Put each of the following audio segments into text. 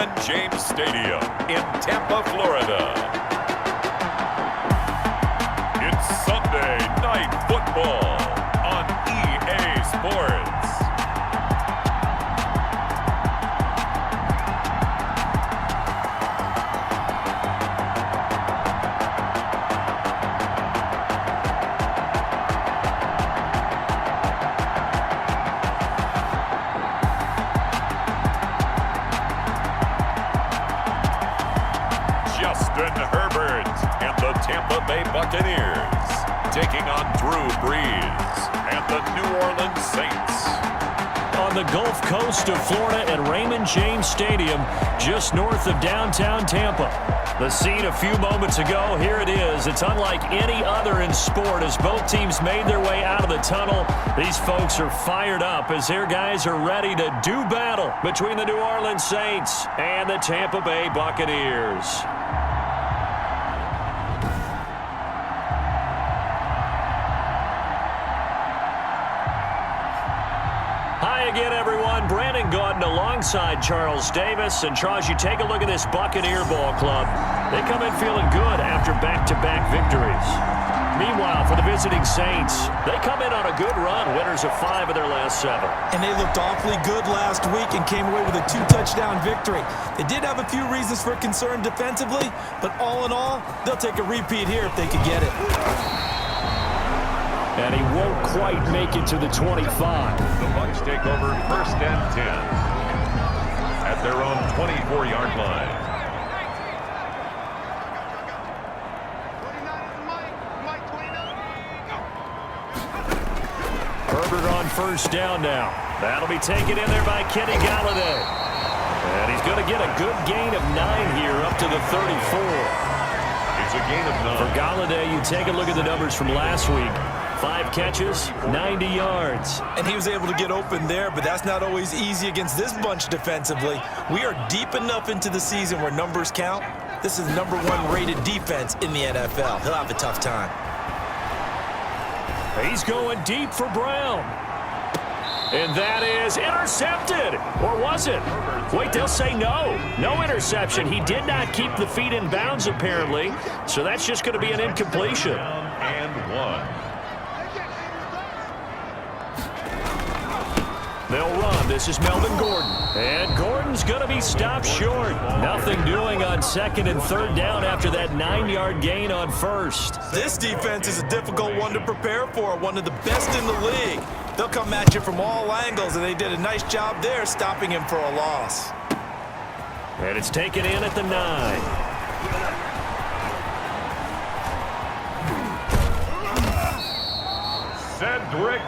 Raymond James Stadium in Tampa, Florida. It's Sunday Night Football on EA Sports. Tampa Bay Buccaneers taking on Drew Brees and the New Orleans Saints. On the Gulf Coast of Florida at Raymond James Stadium, just north of downtown Tampa. The scene a few moments ago, here it is. It's unlike any other in sport as both teams made their way out of the tunnel. These folks are fired up as their guys are ready to do battle between the New Orleans Saints and the Tampa Bay Buccaneers. Again, everyone. Brandon Gaudin alongside Charles Davis. And, Charles, you take a look at this Buccaneer ball club. They come in feeling good after back-to-back victories. Meanwhile, for the visiting Saints, they come in on a good run, winners of 5 of their last 7. And they looked awfully good last week and came away with a 2-touchdown victory. They did have a few reasons for concern defensively, but all in all, they'll take a repeat here if they could get it. And he won't quite make it to the 25. The Bucs take over 1st and 10 at their own 24-yard line. Herbert on 1st down now. That'll be taken in there by Kenny Golladay. And he's going to get a good gain of 9 here up to the 34. It's a gain of 9. For Golladay, you take a look at the numbers from last week. 5 catches, 90 yards. And he was able to get open there, but that's not always easy against this bunch defensively. We are deep enough into the season where numbers count. This is the #1 rated defense in the NFL. He'll have a tough time. He's going deep for Brown. And that is intercepted. Or was it? Wait, they'll say no. No interception. He did not keep the feet in bounds, apparently. So that's just going to be an incompletion. And 1. They'll run. This is Melvin Gordon. And Gordon's going to be stopped short. Nothing doing on 2nd and 3rd down after that 9-yard gain on 1st. This defense is a difficult one to prepare for, one of the best in the league. They'll come at you from all angles, and they did a nice job there stopping him for a loss. And it's taken in at the 9.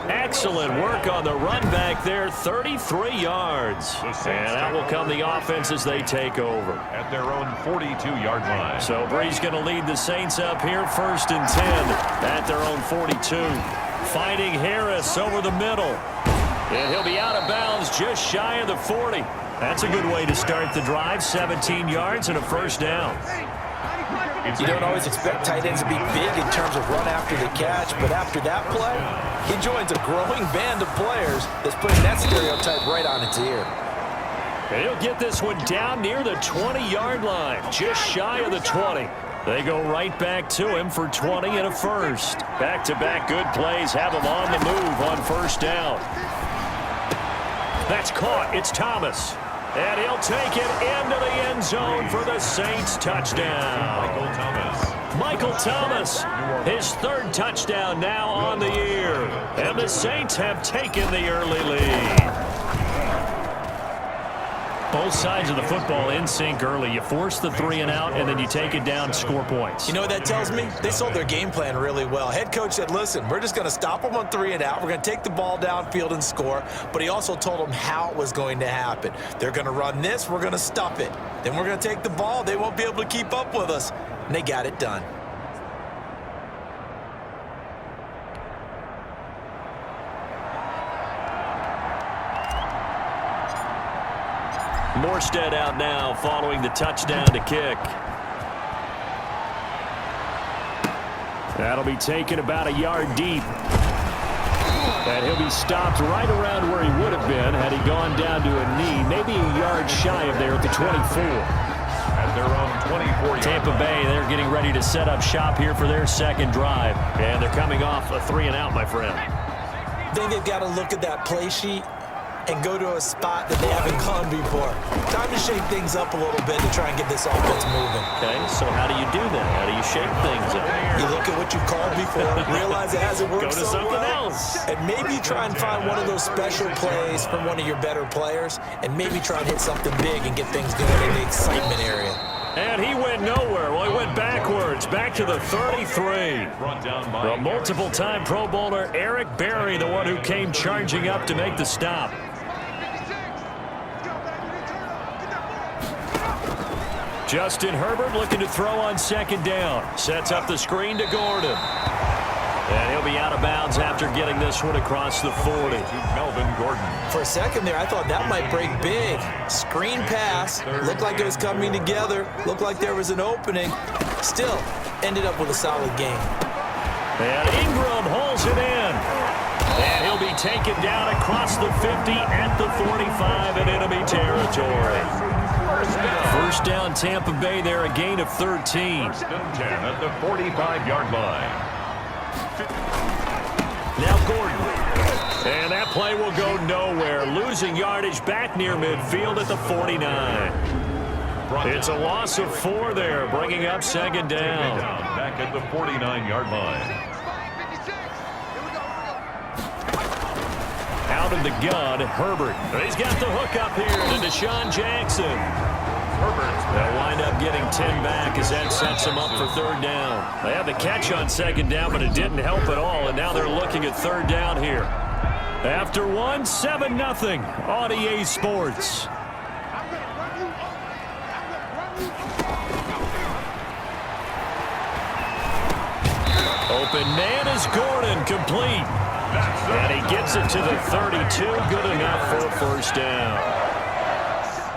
Excellent work on the run back there, 33 yards. And that will come the offense as they take over. At their own 42-yard line. So Brees going to lead the Saints up here, 1st and 10 at their own 42. Fighting Harris over the middle. And he'll be out of bounds just shy of the 40. That's a good way to start the drive, 17 yards and a 1st down. You don't always expect tight ends to be big in terms of run after the catch, but after that play, he joins a growing band of players that's putting that stereotype right on its ear. And he'll get this one down near the 20-yard line, just shy of the 20. They go right back to him for 20 and a 1st. Back-to-back good plays have him on the move on 1st down. That's caught. It's Thomas. And he'll take it into the end zone for the Saints touchdown. Michael Thomas, his 3rd touchdown now on the year. And the Saints have taken the early lead. Both sides of the football in sync early. You force the 3 and out, and then you take it down, score points. You know what that tells me? They sold their game plan really well. Head coach said, listen, we're just going to stop them on 3 and out. We're going to take the ball downfield and score. But he also told them how it was going to happen. They're going to run this. We're going to stop it. Then we're going to take the ball. They won't be able to keep up with us. And they got it done. Morstead out now following the touchdown to kick. That'll be taken about a yard deep. And he'll be stopped right around where he would have been had he gone down to a knee, maybe a yard shy of there at the 24. At their own 24-yard Tampa Bay, they're getting ready to set up shop here for their second drive. And they're coming off a 3-and-out, my friend. I think they've got to look at that play sheet and go to a spot that they haven't gone before. Time to shake things up a little bit to try and get this offense moving. Okay, so how do you do that? How do you shake things up? You look at what you called before, realize it hasn't worked Go to so something well, else. and maybe try and find one of those special plays from one of your better players, and maybe try and hit something big and get things going in the excitement area. And he went nowhere. Well, he went backwards, back to the 33. The multiple-time Pro Bowler Eric Berry, the one who came charging up to make the stop. Justin Herbert looking to throw on second down. Sets up the screen to Gordon. And he'll be out of bounds after getting this one across the 40. Melvin Gordon. For a second there, I thought that might break big. Screen pass. Looked like it was coming together. Looked like there was an opening. Still, ended up with a solid game. And Ingram holds it in. And he'll be taken down across the 50 at the 45 in enemy territory. First down, Tampa Bay there, a gain of 13. First and 10 at the 45-yard line. Now Gordon. And that play will go nowhere. Losing yardage back near midfield at the 49. It's a loss of 4 there, bringing up second down. Back at the 49-yard line. Out of the gun, Herbert. He's got the hook up here to Deshaun Jackson. They'll wind up getting 10 back as that sets them up for third down. They had the catch on second down, but it didn't help at all, and now they're looking at third down here. After one, 7-0 on EA Sports. Open man is Gordon, complete. And he gets it to the 32, good enough for a first down.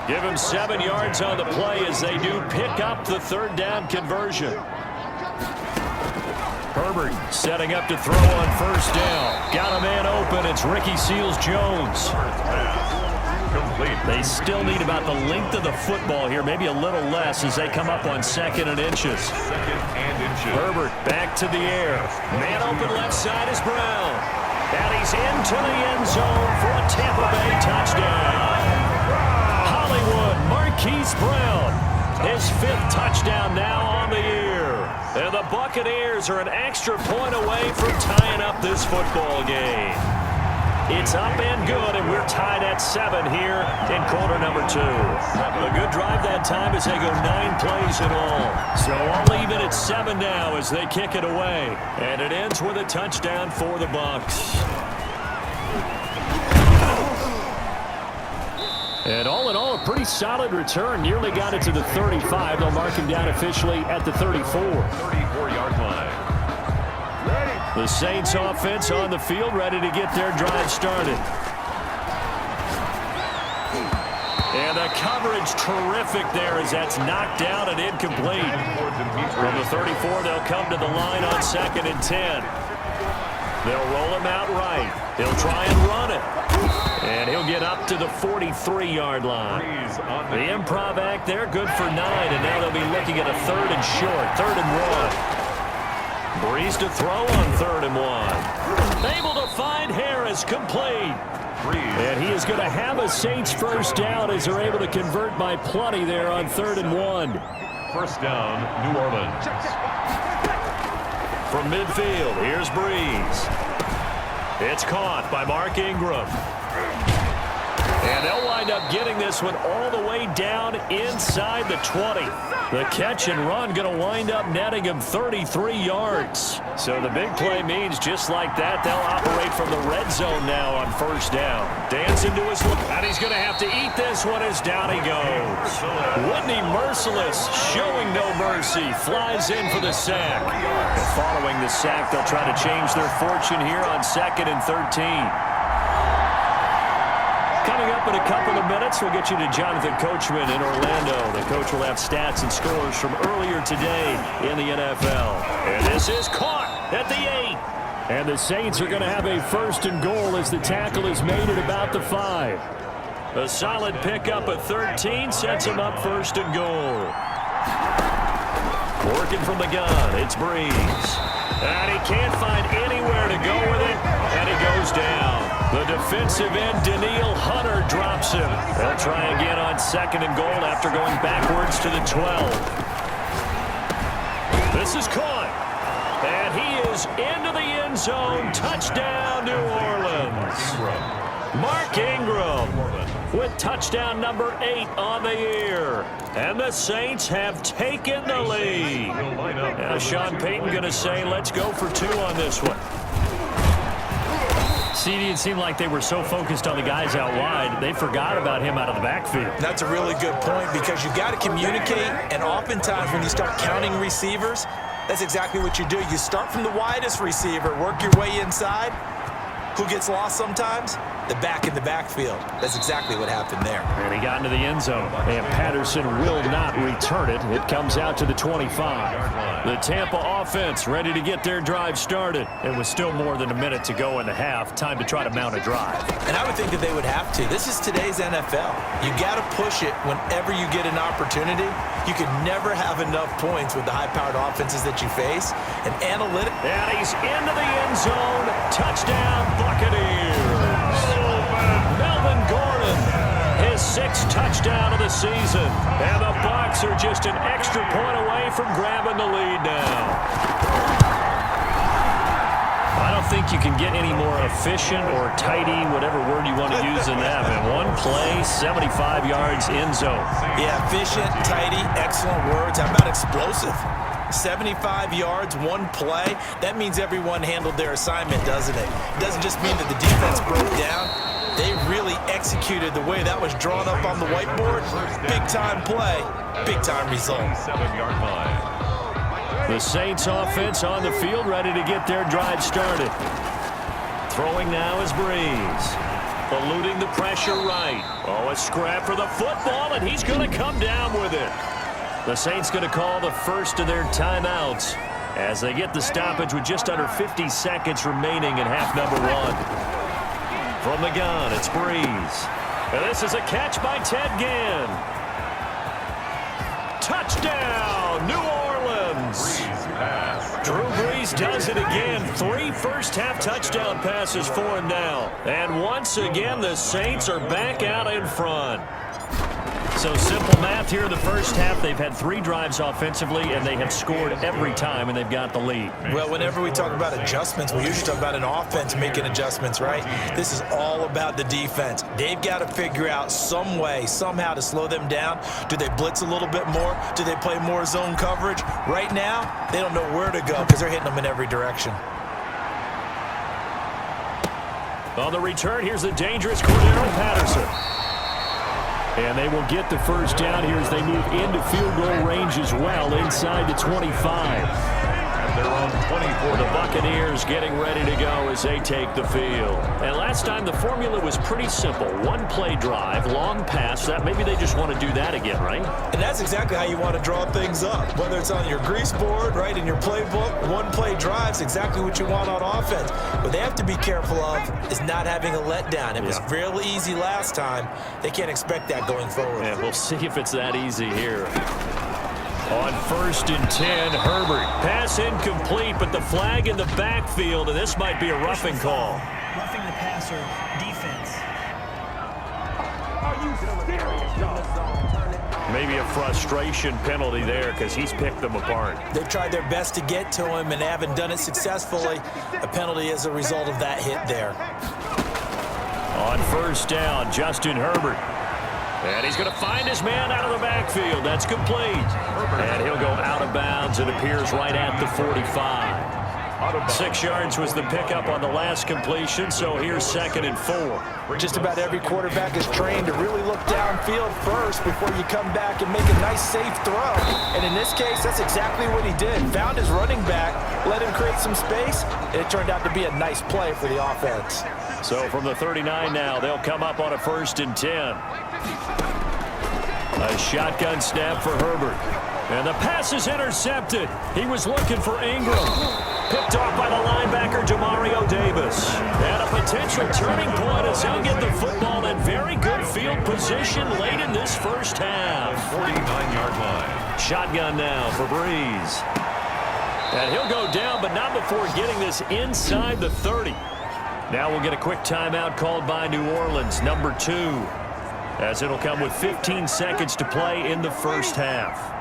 Give him 7 yards on the play as they do pick up the third down conversion. Herbert setting up to throw on first down. Got a man open. It's Ricky Seals-Jones. Complete. They still need about the length of the football here, maybe a little less as they come up on 2nd and inches. Second and inches. Herbert back to the air. Man open left side is Brown. And he's into the end zone for a Tampa Bay touchdown. Hollywood Marquise Brown, his 5th touchdown now on the year. And the Buccaneers are an extra point away from tying up this football game. It's up and good, and we're tied at 7 here in quarter number 2. A good drive that time as they go 9 plays in all. So all even at 7 now as they kick it away. And it ends with a touchdown for the Bucs. And all in all, a pretty solid return. Nearly got it to the 35. They'll mark him down officially at the 34. 34-yard line. The Saints offense on the field, ready to get their drive started. And the coverage terrific there as that's knocked down and incomplete. From the 34, they'll come to the line on 2nd and 10. They'll roll him out right. He'll try and run it. And he'll get up to the 43-yard line. The improv act there, good for 9. And now they'll be looking at a 3rd and short, 3rd and 1. Breeze to throw on 3rd and 1. Able to find Harris, complete. And he is going to have a Saints first down as they're able to convert by plenty there on 3rd and 1. First down, New Orleans. From midfield, here's Breeze. It's caught by Mark Ingram. And they'll wind up getting this one all the way down inside the 20. The catch and run going to wind up netting him 33 yards. So the big play means just like that, they'll operate from the red zone now on first down. Dancing to his look, and he's going to have to eat this one as down he goes. Whitney Merciless showing no mercy, flies in for the sack. And following the sack, they'll try to change their fortune here on 2nd and 13. Coming up in a couple of minutes, we'll get you to Jonathan Coachman in Orlando. The coach will have stats and scores from earlier today in the NFL. And this is caught at the 8. And the Saints are going to have a 1st and goal as the tackle is made at about the 5. A solid pickup of 13 sets him up 1st and goal. Working from the gun, it's Breeze. And he can't find anywhere to go with it, and he goes down. The defensive end, Daniil Hunter, drops him. They'll try again on 2nd and goal after going backwards to the 12. This is caught. And he is into the end zone. Touchdown, New Orleans. Mark Ingram with touchdown number 8 on the year. And the Saints have taken the lead. Now Sean Payton going to say, let's go for 2 on this one. CD, it seemed like they were so focused on the guys out wide, they forgot about him out of the backfield. That's a really good point because you got to communicate, and oftentimes when you start counting receivers, that's exactly what you do. You start from the widest receiver, work your way inside. Who gets lost sometimes? The back in the backfield. That's exactly what happened there. And he got into the end zone. And Patterson will not return it. It comes out to the 25. The Tampa offense ready to get their drive started. It was still more than a minute to go in the half. Time to try to mount a drive. And I would think that they would have to. This is today's NFL. You got to push it whenever you get an opportunity. You can never have enough points with the high-powered offenses that you face. And analytics. And he's into the end zone. Touchdown, Buccaneers. Melvin Gordon, his 6th touchdown of the season. And the Bucs are just an extra point away from grabbing the lead now. I don't think you can get any more efficient or tidy, whatever word you want to use in that. And one play, 75 yards in zone. Yeah, efficient, tidy, excellent words. How about explosive? 75 yards, one play. That means everyone handled their assignment, doesn't it? It doesn't just mean that the defense broke down. They really executed the way that was drawn up on the whiteboard. Big-time play, big-time result. 7-yard line. The Saints offense on the field ready to get their drive started. Throwing now is Breeze. Eluding the pressure right. Oh, a scrap for the football, and he's going to come down with it. The Saints going to call the first of their timeouts as they get the stoppage with just under 50 seconds remaining in half number 1. From the gun, it's Breeze. And this is a catch by Ted Ginn. Touchdown, New Orleans. Drew Brees does it again. 3 first-half touchdown passes for him now. And once again, the Saints are back out in front. So simple math here in the first half. They've had 3 drives offensively, and they have scored every time, and they've got the lead. Well, whenever we talk about adjustments, we usually talk about an offense making adjustments, right? This is all about the defense. They've got to figure out some way, somehow to slow them down. Do they blitz a little bit more? Do they play more zone coverage? Right now, they don't know where to go because they're hitting them in every direction. On the return, here's the dangerous Cordero Patterson. And they will get the first down here as they move into field goal range as well inside the 25. Their own 24. The Buccaneers getting ready to go as they take the field. And last time the formula was pretty simple. 1-play drive, long pass. That maybe they just want to do that again, right? And that's exactly how you want to draw things up. Whether it's on your grease board, right, in your playbook, 1-play drive's exactly what you want on offense. What they have to be careful of is not having a letdown. It was real easy last time. They can't expect that going forward. Yeah, we'll see if it's that easy here. On 1st and 10, Herbert. Pass incomplete, but the flag in the backfield, and this might be a roughing call. Roughing the passer, defense. Maybe a frustration penalty there because he's picked them apart. They've tried their best to get to him and haven't done it successfully. A penalty as a result of that hit there. On 1st down, Justin Herbert. And he's going to find his man out of the backfield. That's complete. And he'll go out of bounds. It appears right at the 45. 6 yards was the pickup on the last completion, so here's 2nd and 4. Just about every quarterback is trained to really look downfield first before you come back and make a nice, safe throw. And in this case, that's exactly what he did. Found his running back, let him create some space, and it turned out to be a nice play for the offense. So from the 39 now, they'll come up on a 1st and 10. A shotgun snap for Herbert. And the pass is intercepted. He was looking for Ingram. Picked off by the linebacker, Demario Davis. And a potential turning point as he'll get the football in very good field position late in this first half. 49-yard line. Shotgun now for Breeze. And he'll go down, but not before getting this inside the 30. Now we'll get a quick timeout called by New Orleans, number 2, as it'll come with 15 seconds to play in the first half.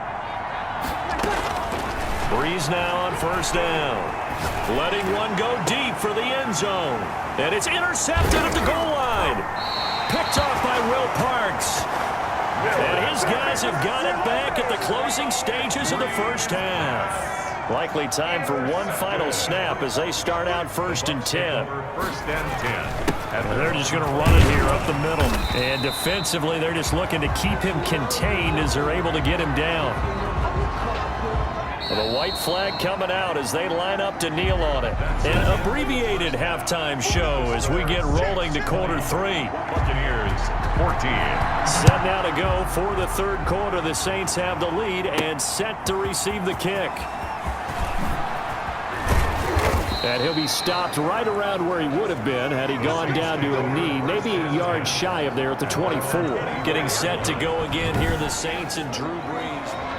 Breeze now on first down. Letting one go deep for the end zone. And it's intercepted at the goal line. Picked off by Will Parks. And his guys have got it back at the closing stages of the first half. Likely time for one final snap as they start out 1st and 10. First and 10. And they're just going to run it here up the middle. And defensively, they're just looking to keep him contained as they're able to get him down. The white flag coming out as they line up to kneel on it. An abbreviated halftime show as we get rolling to quarter 3. Buccaneers 14. Set now to go for the third quarter. The Saints have the lead and set to receive the kick. And he'll be stopped right around where he would have been had he gone down to a knee, maybe a yard shy of there at the 24. Getting set to go again here, the Saints and Drew Brees.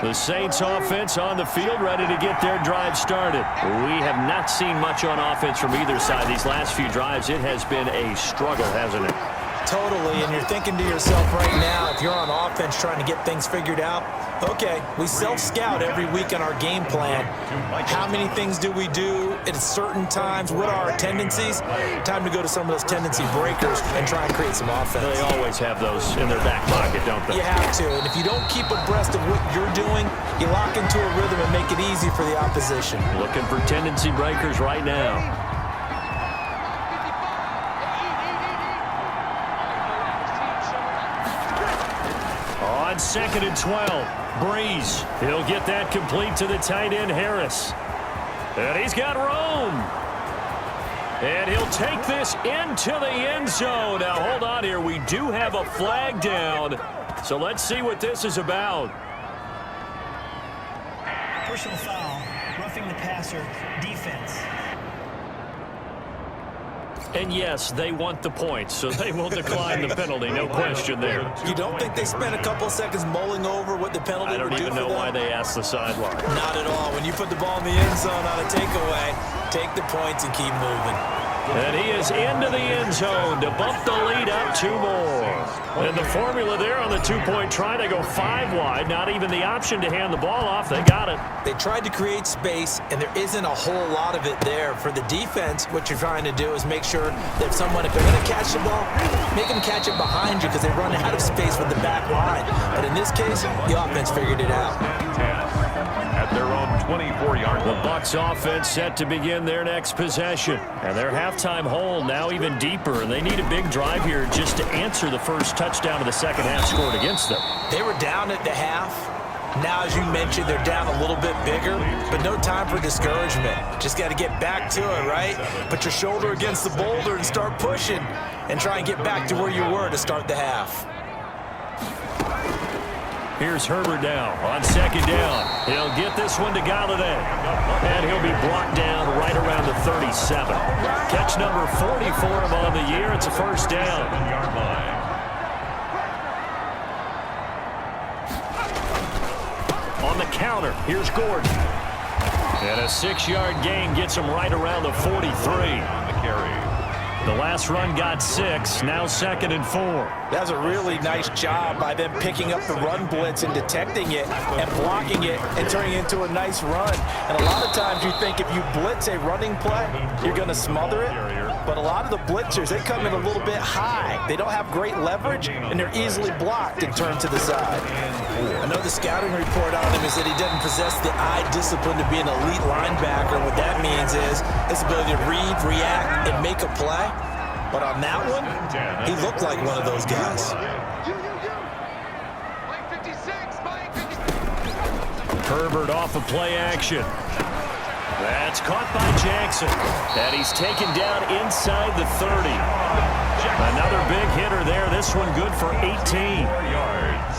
The Saints offense on the field, ready to get their drive started. We have not seen much on offense from either side these last few drives. It has been a struggle, hasn't it? Totally, and you're thinking to yourself right now, if you're on offense trying to get things figured out, okay, we self-scout every week on our game plan. How many things do we do at certain times? What are our tendencies? Time to go to some of those tendency breakers and try and create some offense. They always have those in their back pocket, don't they? You have to, and if you don't keep abreast of what you're doing, you lock into a rhythm and make it easy for the opposition. Looking for tendency breakers right now. On 2nd and 12, Breeze. He'll get that complete to the tight end, Harris. And he's got room. And he'll take this into the end zone. Now, hold on here. We do have a flag down. So let's see what this is about. Personal foul, roughing the passer, defense. And yes, they want the points, so they will decline the penalty, no question there. You don't think they spent a couple seconds mulling over what the penalty would do for them? I don't even know why they asked the sideline. Not at all. When you put the ball in the end zone on a takeaway, take the points and keep moving. And he is into the end zone to bump the lead up 2 more. And the formula there on the 2-point try to go 5 wide. Not even the option to hand the ball off. They got it. They tried to create space, and there isn't a whole lot of it there. For the defense, what you're trying to do is make sure that if they're going to catch the ball, make them catch it behind you because they run out of space with the back line. But in this case, the offense figured it out. At their own 24-yard line. The Bucs offense set to begin their next possession. And their halftime hole now even deeper. And they need a big drive here just to answer the first touchdown of the second half scored against them. They were down at the half. Now, as you mentioned, they're down a little bit bigger, but no time for discouragement. Just got to get back to it, right? Put your shoulder against the boulder and start pushing and try and get back to where you were to start the half. Here's Herbert now on 2nd down. He'll get this one to Galladay. And he'll be brought down right around the 37. Catch number 40 for him on the year. It's a first down. On the counter, here's Gordon. And a 6-yard gain gets him right around the 43. On the carry. The last run got 6, now 2nd and 4. That was a really nice job by them picking up the run blitz and detecting it and blocking it and turning it into a nice run. And a lot of times you think if you blitz a running play, you're going to smother it. But a lot of the blitzers, they come in a little bit high. They don't have great leverage, and they're easily blocked and turned to the side. I know the scouting report on him is that he doesn't possess the eye discipline to be an elite linebacker. What that means is his ability to read, react, and make a play. But on that one, he looked like one of those guys. Herbert off of play action. That's caught by Jackson. And he's taken down inside the 30. Another big hitter there. This one good for 18. Yards.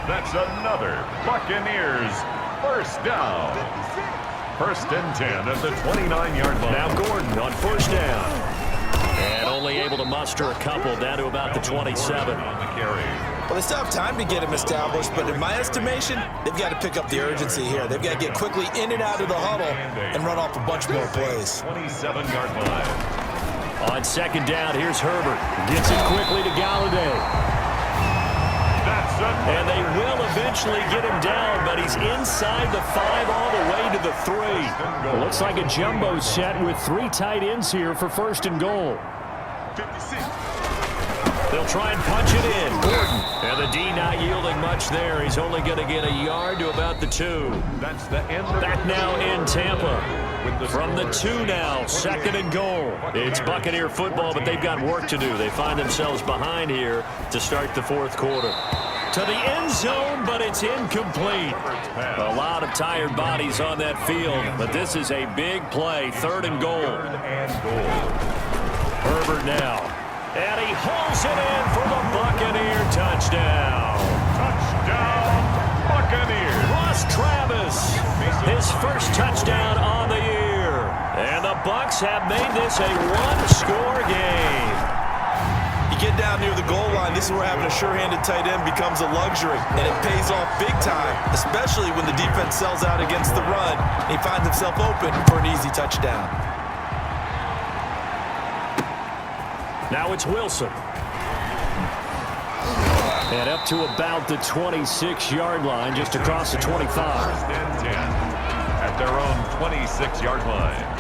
That's another Buccaneers First down. First and 10 at the 29-yard line. Now Gordon on first down. And only able to muster a couple down to about the 27. On the carry. Well, they still have time to get him established, but in my estimation, they've got to pick up the urgency here. They've got to get quickly in and out of the huddle and run off a bunch more plays. 27-yard line. On second down, here's Herbert. Gets it quickly to Galladay. And they will eventually get him down, but he's inside the 5 all the way to the 3. Looks like a jumbo set with 3 tight ends here for first and goal. 56. They'll try and punch it in. Gordon. And the D not yielding much there. He's only going to get a yard to about the 2. That's the end. Back now in Tampa. From the 2 now, second and goal. It's Buccaneer football, but they've got work to do. They find themselves behind here to start the 4th quarter. To the end zone, but it's incomplete. A lot of tired bodies on that field, but this is a big play. 3rd and goal. Herbert now. And he hauls it in for the Buccaneer touchdown. Touchdown, Buccaneers. Ross Travis, his first touchdown on the year. And the Bucs have made this a 1-score game. You get down near the goal line, this is where having a sure-handed tight end becomes a luxury, and it pays off big time, especially when the defense sells out against the run, and he finds himself open for an easy touchdown. Now it's Wilson. And up to about the 26-yard line, just across the 25. First and 10 at their own 26-yard line.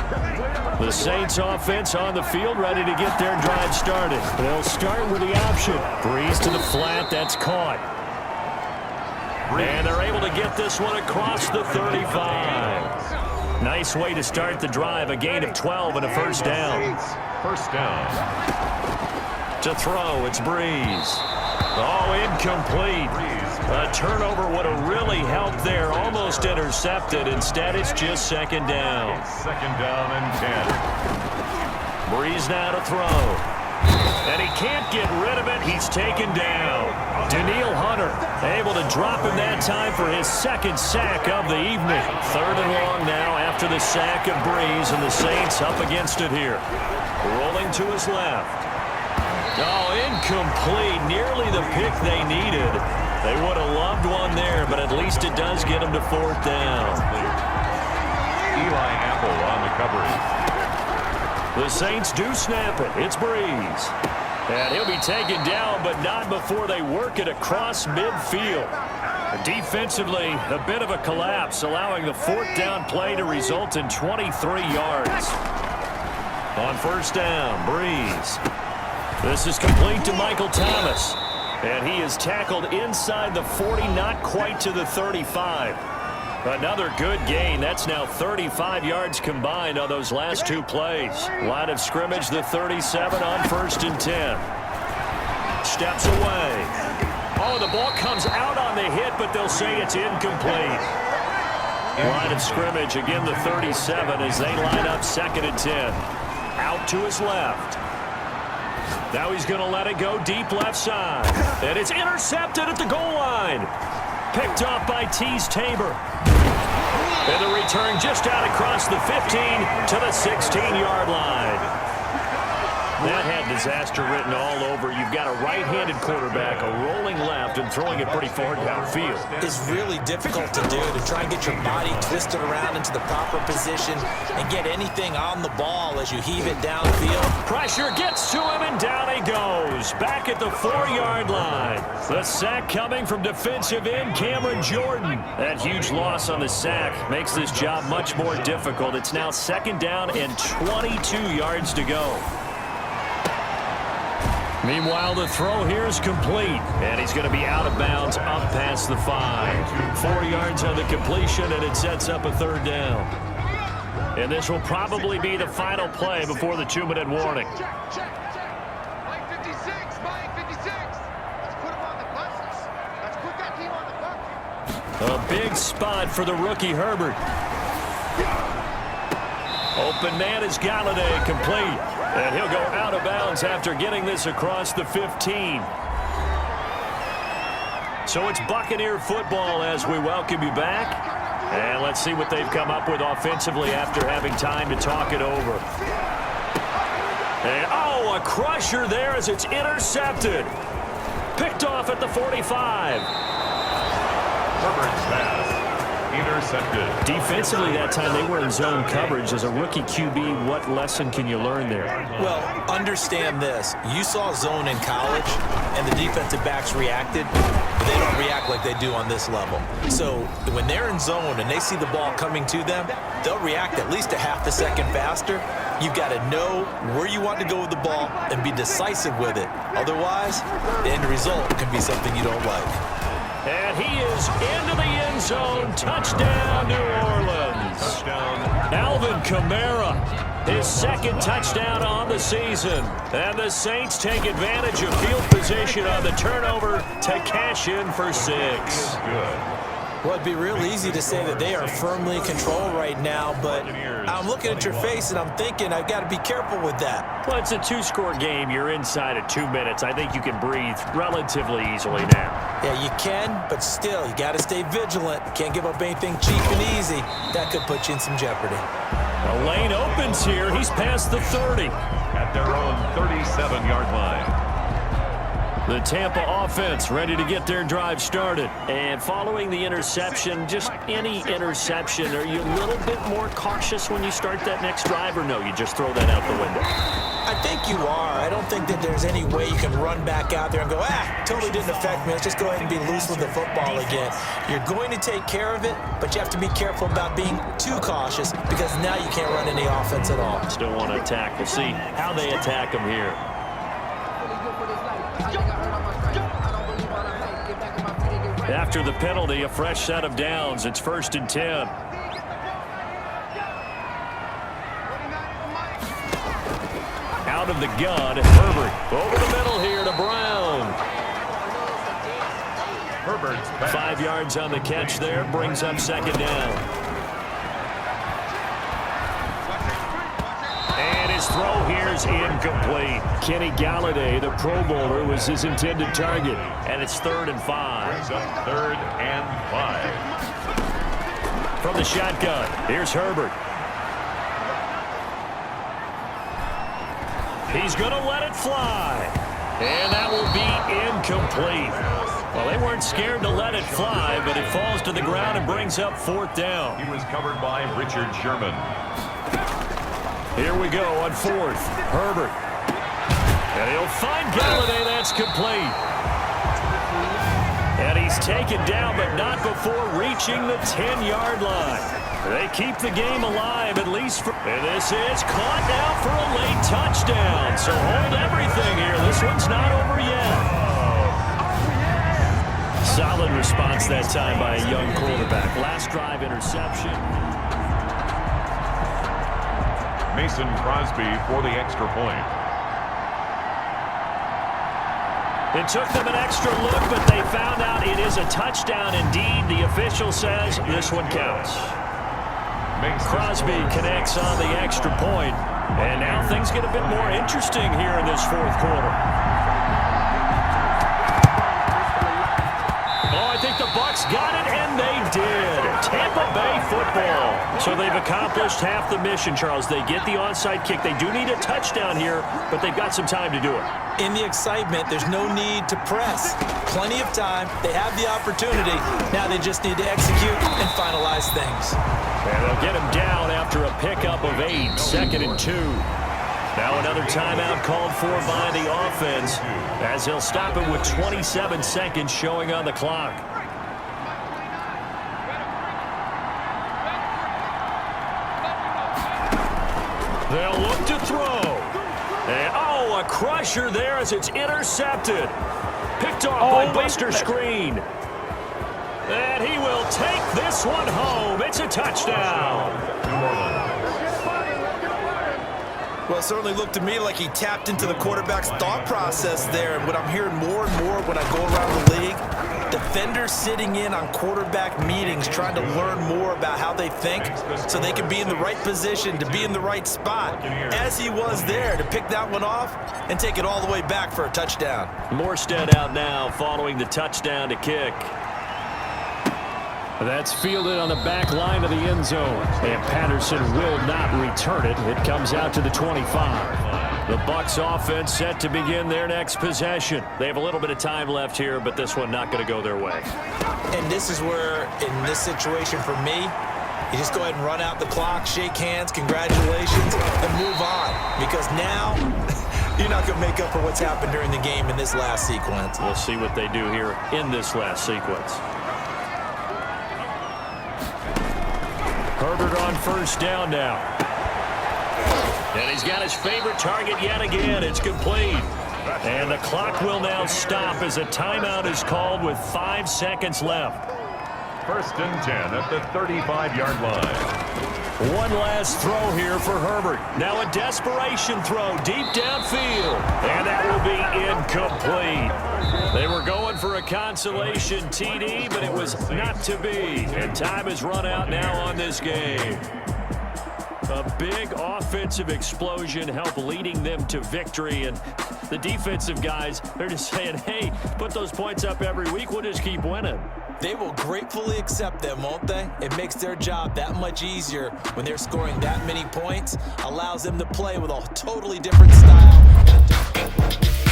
The Saints offense on the field, ready to get their drive started. They'll start with the option. Breeze to the flat, that's caught. And they're able to get this one across the 35. Nice way to start the drive, a gain of 12 and a first down. First down. To throw, it's Breeze. Oh, incomplete. A turnover would have really helped there. Almost intercepted. Instead, it's just second down. Second down and 10. Breeze now to throw. And he can't get rid of it. He's taken down. Daniil Hunter able to drop him that time for his 2nd sack of the evening. 3rd and long now after the sack of Breeze, and the Saints up against it here. Rolling to his left. Oh, incomplete. Nearly the pick they needed. They would have loved one there, but at least it does get them to 4th down. Eli Apple on the coverage. The Saints do snap it. It's Breeze. And he'll be taken down, but not before they work it across midfield. Defensively, a bit of a collapse, allowing the 4th down play to result in 23 yards. On first down, Breeze. This is complete to Michael Thomas. And he is tackled inside the 40, not quite to the 35. Another good gain. That's now 35 yards combined on those last 2 plays. Line of scrimmage, the 37 on 1st and 10. Steps away. Oh, the ball comes out on the hit, but they'll say it's incomplete. Line of scrimmage, again the 37 as they line up 2nd and 10. Out to his left. Now he's going to let it go deep left side. And it's intercepted at the goal line. Picked off by Tease Tabor. And the return just out across the 15 to the 16-yard line. That had disaster written all over. You've got a right-handed quarterback, a rolling left, and throwing it pretty far downfield. It's really difficult to do, to try and get your body twisted around into the proper position and get anything on the ball as you heave it downfield. Pressure gets to him, and down he goes. Back at the 4-yard line. The sack coming from defensive end Cameron Jordan. That huge loss on the sack makes this job much more difficult. It's now 2nd down and 22 yards to go. Meanwhile, the throw here is complete, and he's going to be out of bounds up past the 5. 4 yards on the completion, and it sets up a 3rd down. And this will probably be the final play before the 2-minute warning. Check. Mike 56, Mike 56. Let's put him on the buses. Let's put that team on the bus. A big spot for the rookie Herbert. Open man is Galladay, complete. And he'll go out of bounds after getting this across the 15. So it's Buccaneer football as we welcome you back. And let's see what they've come up with offensively after having time to talk it over. And, oh, a crusher there as it's intercepted. Picked off at the 45. Herbert's pass. Intercepted. Defensively that time they were in zone coverage. As a rookie QB, what lesson can you learn there? Well, understand this. You saw zone in college, and the defensive backs reacted, but they don't react like they do on this level. So when they're in zone and they see the ball coming to them, they'll react at least a half a second faster. You've got to know where you want to go with the ball and be decisive with it. Otherwise, the end result can be something you don't like. And he is into the end zone. Touchdown, New Orleans. Touchdown. Alvin Kamara, his second touchdown on the season. And the Saints take advantage of field position on the turnover to cash in for 6. Good. Well, it'd be real easy to say that they are firmly in control right now, but I'm looking at your face and I'm thinking I've got to be careful with that. Well, it's a 2-score game. You're inside of 2 minutes. I think you can breathe relatively easily now. Yeah, you can, but still, you got to stay vigilant. Can't give up anything cheap and easy. That could put you in some jeopardy. The lane opens here. He's past the 30. At their own 37-yard line. The Tampa offense ready to get their drive started. And following the interception, just any interception, are you a little bit more cautious when you start that next drive, or no, you just throw that out the window? I think you are. I don't think that there's any way you can run back out there and go, totally didn't affect me. Let's just go ahead and be loose with the football again. You're going to take care of it, but you have to be careful about being too cautious because now you can't run any offense at all. Still want to attack. We'll see how they attack them here. After the penalty, a fresh set of downs. It's 1st and 10. Out of the gun, Herbert. Over the middle here to Brown. Herbert's pass. 5 yards on the catch there. Brings up 2nd down. And his throw here is incomplete. Kenny Galladay, the Pro Bowler, was his intended target. And it's 3rd and 5. Brings up 3rd and 5. From the shotgun, here's Herbert. He's going to let it fly. And that will be incomplete. Well, they weren't scared to let it fly, but it falls to the ground and brings up 4th down. He was covered by Richard Sherman. Here we go on 4th. Herbert. And he'll find Galladay. That's complete. And he's taken down, but not before reaching the 10-yard line. They keep the game alive, at least for... And this is caught now for a late touchdown. So hold everything here. This one's not over yet. Solid response that time by a young quarterback. Last drive interception. Mason Crosby for the extra point. It took them an extra look, but they found out it is a touchdown indeed. The official says this one counts. Crosby connects on the extra point, and now things get a bit more interesting here in this 4th quarter. Oh, I think the Bucs got it, and they did. Tampa Bay football. So they've accomplished half the mission, Charles. They get the onside kick. They do need a touchdown here, but they've got some time to do it. In the excitement, there's no need to press. Plenty of time. They have the opportunity. Now they just need to execute and finalize things. And they'll get him down after a pickup of 8, 2nd and 2. Now another timeout called for by the offense as he'll stop it with 27 seconds showing on the clock. They'll look to throw. And, oh, a crusher there as it's intercepted. Picked off by Buster Screen. And he will take this one home. It's a touchdown. Well, it certainly looked to me like he tapped into the quarterback's thought process there. And what I'm hearing more and more when I go around the league, defenders sitting in on quarterback meetings trying to learn more about how they think so they can be in the right position to be in the right spot, as he was there to pick that one off and take it all the way back for a touchdown. Morstead out now following the touchdown to kick. That's fielded on the back line of the end zone. And Patterson will not return it. It comes out to the 25. The Bucs offense set to begin their next possession. They have a little bit of time left here, but this one not going to go their way. And this is where, in this situation for me, you just go ahead and run out the clock, shake hands, congratulations, and move on. Because now, you're not going to make up for what's happened during the game in this last sequence. We'll see what they do here in this last sequence. Herbert on first down now. And he's got his favorite target yet again. It's complete. And the clock will now stop as a timeout is called with 5 seconds left. First and 10 at the 35-yard line. One last throw here for Herbert. Now a desperation throw deep downfield. And that will be incomplete. They were going for a consolation TD, but it was not to be. And time has run out now on this game. A big offensive explosion helped leading them to victory. And the defensive guys, they're just saying, hey, put those points up every week. We'll just keep winning. They will gratefully accept them, won't they? It makes their job that much easier when they're scoring that many points. Allows them to play with a totally different style.